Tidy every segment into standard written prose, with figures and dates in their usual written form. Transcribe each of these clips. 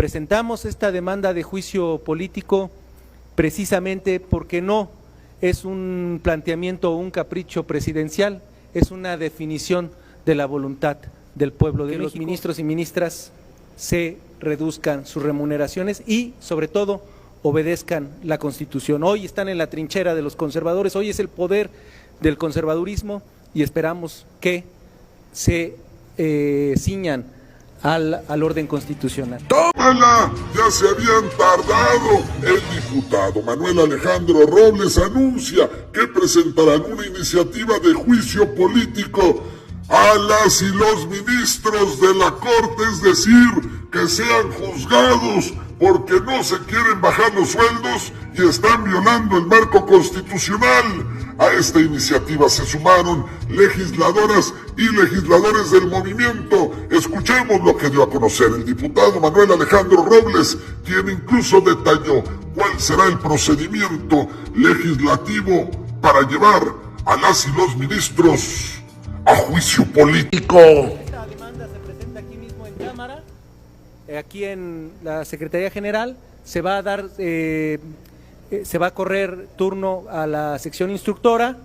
Presentamos esta demanda de juicio político precisamente porque no es un planteamiento o un capricho presidencial, es una definición de la voluntad del pueblo de México. Los ministros y ministras se reduzcan sus remuneraciones y, sobre todo, obedezcan la Constitución. Hoy están en la trinchera de los conservadores, hoy es el poder del conservadurismo y esperamos que se ciñan al orden constitucional. ¡Tómala! Ya se habían tardado. El diputado Manuel Alejandro Robles anuncia que presentarán una iniciativa de juicio político a las y los ministros de la Corte, es decir, que sean juzgados porque no se quieren bajar los sueldos y están violando el marco constitucional. A esta iniciativa se sumaron legisladoras y legisladores del movimiento. Escuchemos lo que dio a conocer el diputado Manuel Alejandro Robles, quien incluso detalló cuál será el procedimiento legislativo para llevar a las y los ministros a juicio político. Esta demanda se presenta aquí mismo en Cámara, aquí en la Secretaría General. Se va a dar, se va a correr turno a la sección instructora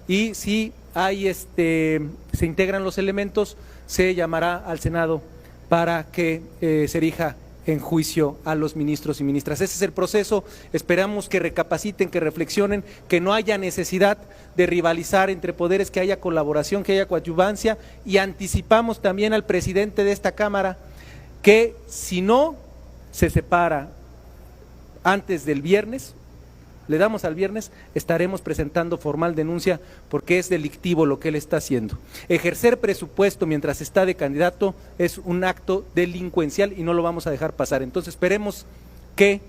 y si hay se integran los elementos, se llamará al Senado para que se erija en juicio a los ministros y ministras. Ese es el proceso. Esperamos que recapaciten, que reflexionen, que no haya necesidad de rivalizar entre poderes, que haya colaboración, que haya coadyuvancia, y anticipamos también al presidente de esta Cámara que si no se separa antes del viernes, le damos al viernes, estaremos presentando formal denuncia porque es delictivo lo que él está haciendo. Ejercer presupuesto mientras está de candidato es un acto delincuencial y no lo vamos a dejar pasar. Entonces esperemos que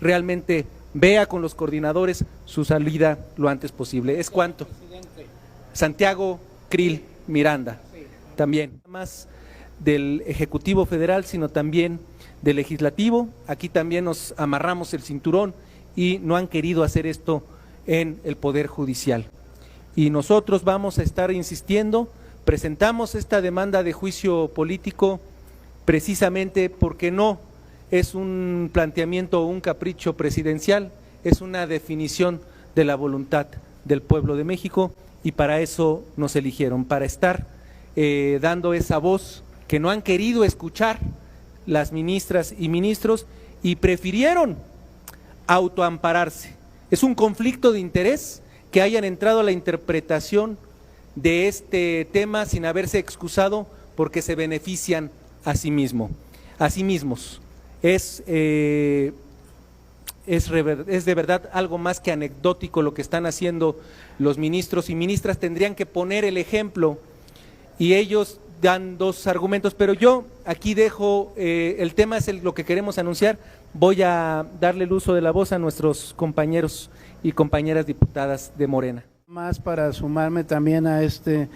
realmente vea con los coordinadores su salida lo antes posible. ¿Es cuánto? Santiago Krill Miranda, también. No más del Ejecutivo Federal, sino también del Legislativo. Aquí también nos amarramos el cinturón y no han querido hacer esto en el Poder Judicial. Y nosotros vamos a estar insistiendo, presentamos esta demanda de juicio político precisamente porque no es un planteamiento o un capricho presidencial, es una definición de la voluntad del pueblo de México y para eso nos eligieron, para estar dando esa voz que no han querido escuchar las ministras y ministros y prefirieron autoampararse. Es un conflicto de interés que hayan entrado a la interpretación de este tema sin haberse excusado porque se benefician a sí mismos. Es de verdad algo más que anecdótico lo que están haciendo los ministros y ministras. Tendrían que poner el ejemplo y ellos dan dos argumentos, pero yo aquí dejo, el tema es lo que queremos anunciar. Voy a darle el uso de la voz a nuestros compañeros y compañeras diputadas de Morena. Más para sumarme también a esta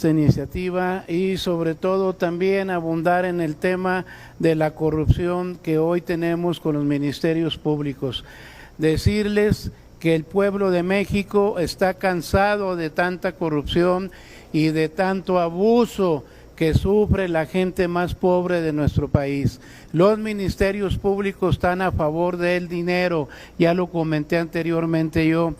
iniciativa y sobre todo también abundar en el tema de la corrupción que hoy tenemos con los ministerios públicos. Decirles que el pueblo de México está cansado de tanta corrupción y de tanto abuso que sufre la gente más pobre de nuestro país. Los ministerios públicos están a favor del dinero, ya lo comenté anteriormente yo.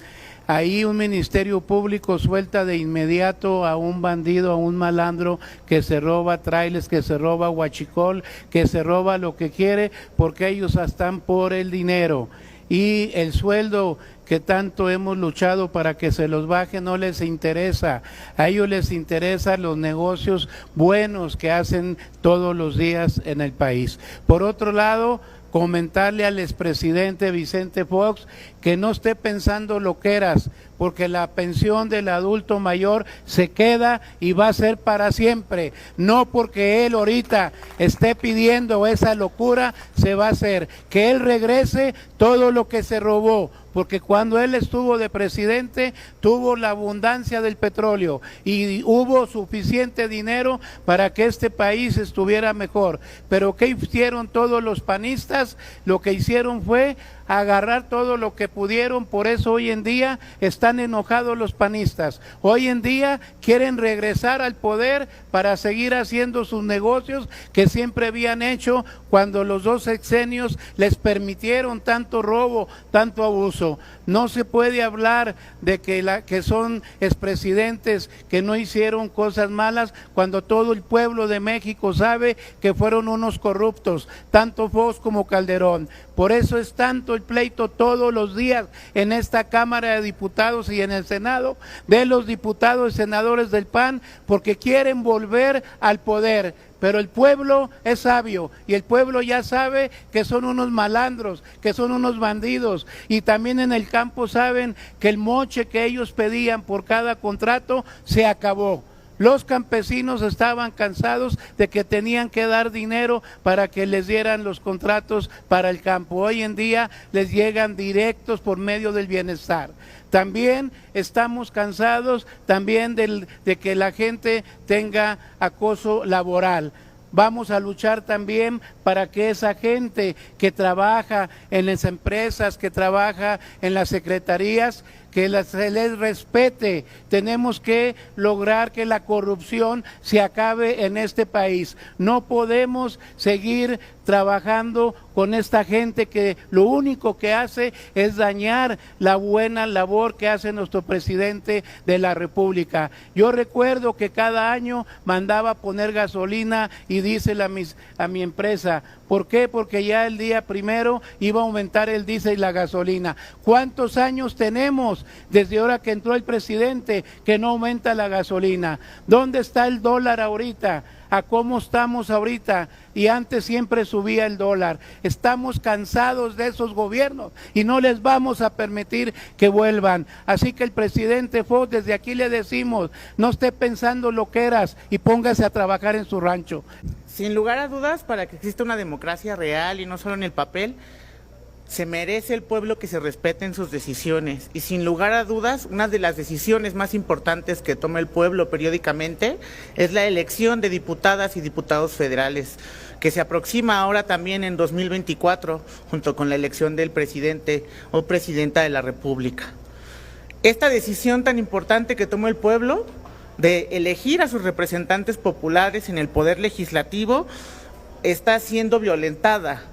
Ahí un ministerio público suelta de inmediato a un bandido, a un malandro que se roba trailers, que se roba huachicol, que se roba lo que quiere, porque ellos están por el dinero. Y el sueldo que tanto hemos luchado para que se los baje no les interesa. A ellos les interesan los negocios buenos que hacen todos los días en el país. Por otro lado, comentarle al expresidente Vicente Fox que no esté pensando loqueras, porque la pensión del adulto mayor se queda y va a ser para siempre. No porque él ahorita esté pidiendo esa locura, se va a hacer. Que él regrese todo lo que se robó, porque cuando él estuvo de presidente tuvo la abundancia del petróleo y hubo suficiente dinero para que este país estuviera mejor. Pero ¿qué hicieron todos los panistas? Lo que hicieron fue a agarrar todo lo que pudieron. Por eso hoy en día están enojados los panistas. Hoy en día quieren regresar al poder para seguir haciendo sus negocios que siempre habían hecho cuando los 2 sexenios les permitieron tanto robo, tanto abuso. No se puede hablar de que son expresidentes que no hicieron cosas malas cuando todo el pueblo de México sabe que fueron unos corruptos, tanto Fox como Calderón. Por eso es tanto el pleito todos los días en esta Cámara de Diputados y en el Senado de los diputados y senadores del PAN, porque quieren volver al poder. Pero el pueblo es sabio y el pueblo ya sabe que son unos malandros, que son unos bandidos, y también en el campo saben que el moche que ellos pedían por cada contrato se acabó. Los campesinos estaban cansados de que tenían que dar dinero para que les dieran los contratos para el campo. Hoy en día les llegan directos por medio del bienestar. También estamos cansados de que la gente tenga acoso laboral. Vamos a luchar también para que esa gente que trabaja en las empresas, que trabaja en las secretarías, que se les respete. Tenemos que lograr que la corrupción se acabe en este país. No podemos seguir trabajando con esta gente que lo único que hace es dañar la buena labor que hace nuestro presidente de la República. Yo recuerdo que cada año mandaba poner gasolina y diésel a mi empresa. ¿Por qué? Porque ya el día 1 iba a aumentar el diésel y la gasolina. ¿Cuántos años tenemos desde ahora que entró el presidente que no aumenta la gasolina? ¿Dónde está el dólar ahorita? ¿A cómo estamos ahorita? Y antes siempre subía el dólar. Estamos cansados de esos gobiernos y no les vamos a permitir que vuelvan. Así que el presidente Fox, desde aquí le decimos, no esté pensando loqueras y póngase a trabajar en su rancho. Sin lugar a dudas, para que exista una democracia real y no solo en el papel, se merece el pueblo que se respeten sus decisiones, y sin lugar a dudas, una de las decisiones más importantes que toma el pueblo periódicamente es la elección de diputadas y diputados federales, que se aproxima ahora también en 2024, junto con la elección del presidente o presidenta de la República. Esta decisión tan importante que toma el pueblo de elegir a sus representantes populares en el poder legislativo está siendo violentada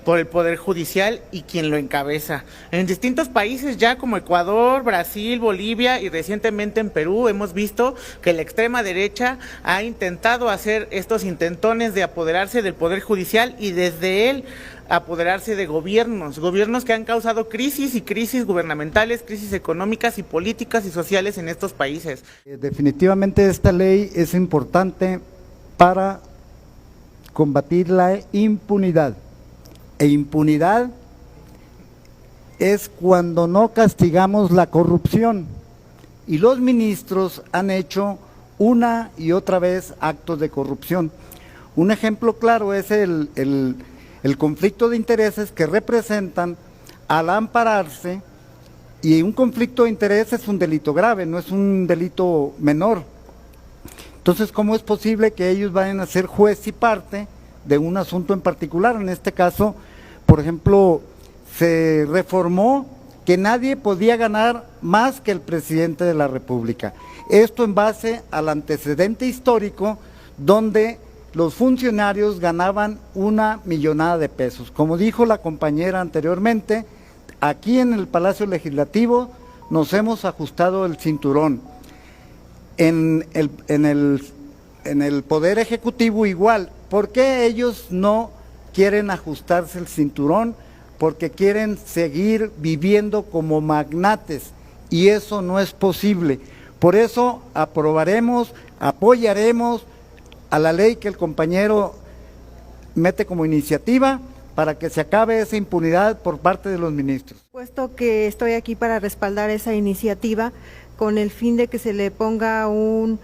por el Poder Judicial y quien lo encabeza. En distintos países ya como Ecuador, Brasil, Bolivia y recientemente en Perú hemos visto que la extrema derecha ha intentado hacer estos intentones de apoderarse del Poder Judicial y desde él apoderarse de gobiernos que han causado crisis y crisis gubernamentales, crisis económicas y políticas y sociales en estos países. Definitivamente esta ley es importante para combatir la impunidad. E impunidad es cuando no castigamos la corrupción, y los ministros han hecho una y otra vez actos de corrupción. Un ejemplo claro es el conflicto de intereses que representan al ampararse, y un conflicto de intereses es un delito grave, no es un delito menor. Entonces, ¿cómo es posible que ellos vayan a ser juez y parte de un asunto en particular? En este caso, por ejemplo, se reformó que nadie podía ganar más que el presidente de la República. Esto en base al antecedente histórico donde los funcionarios ganaban 1 millonada de pesos. Como dijo la compañera anteriormente, aquí en el Palacio Legislativo nos hemos ajustado el cinturón. En el Poder Ejecutivo igual. ¿Por qué ellos no quieren ajustarse el cinturón? Porque quieren seguir viviendo como magnates, y eso no es posible. Por eso apoyaremos a la ley que el compañero mete como iniciativa para que se acabe esa impunidad por parte de los ministros. Puesto que estoy aquí para respaldar esa iniciativa con el fin de que se le ponga un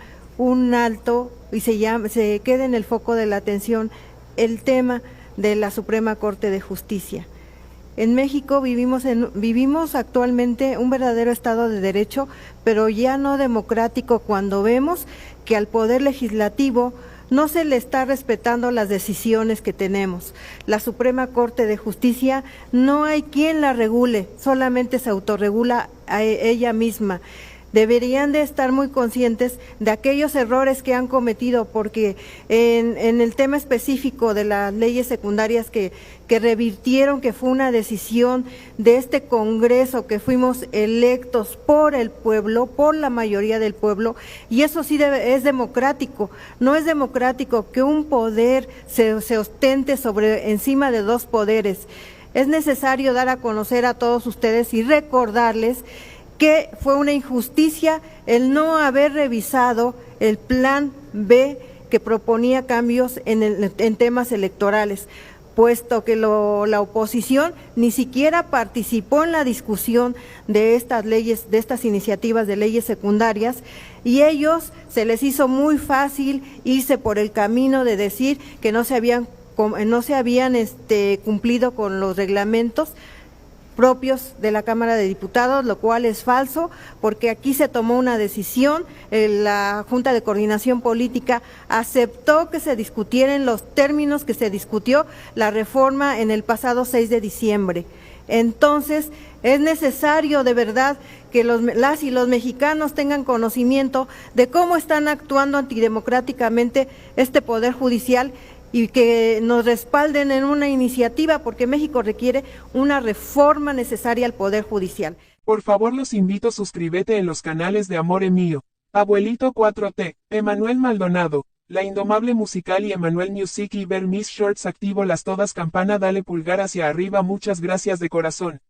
alto y se quede en el foco de la atención el tema de la Suprema Corte de Justicia. En México vivimos actualmente un verdadero Estado de Derecho, pero ya no democrático, cuando vemos que al Poder Legislativo no se le está respetando las decisiones que tenemos. La Suprema Corte de Justicia no hay quien la regule, solamente se autorregula a ella misma. Deberían de estar muy conscientes de aquellos errores que han cometido, porque en el tema específico de las leyes secundarias que revirtieron, que fue una decisión de este Congreso, que fuimos electos por el pueblo, por la mayoría del pueblo, y eso sí es democrático. No es democrático que un poder se ostente encima de dos poderes. Es necesario dar a conocer a todos ustedes y recordarles que fue una injusticia el no haber revisado el plan B que proponía cambios en temas electorales, puesto que la oposición ni siquiera participó en la discusión de estas leyes, de estas iniciativas de leyes secundarias, y ellos se les hizo muy fácil irse por el camino de decir que no se habían cumplido con los reglamentos propios de la Cámara de Diputados, lo cual es falso, porque aquí se tomó una decisión, la Junta de Coordinación Política aceptó que se discutiera en los términos que se discutió la reforma en el pasado 6 de diciembre. Entonces, es necesario de verdad que las y los mexicanos tengan conocimiento de cómo están actuando antidemocráticamente este Poder Judicial, y que nos respalden en una iniciativa, porque México requiere una reforma necesaria al Poder Judicial. Por favor, los invito a suscríbete en los canales de Amore Mío, Abuelito 4T, Emanuel Maldonado, La Indomable Musical y Emanuel Music, y ver mis shorts. Activo las todas campana, dale pulgar hacia arriba. Muchas gracias de corazón.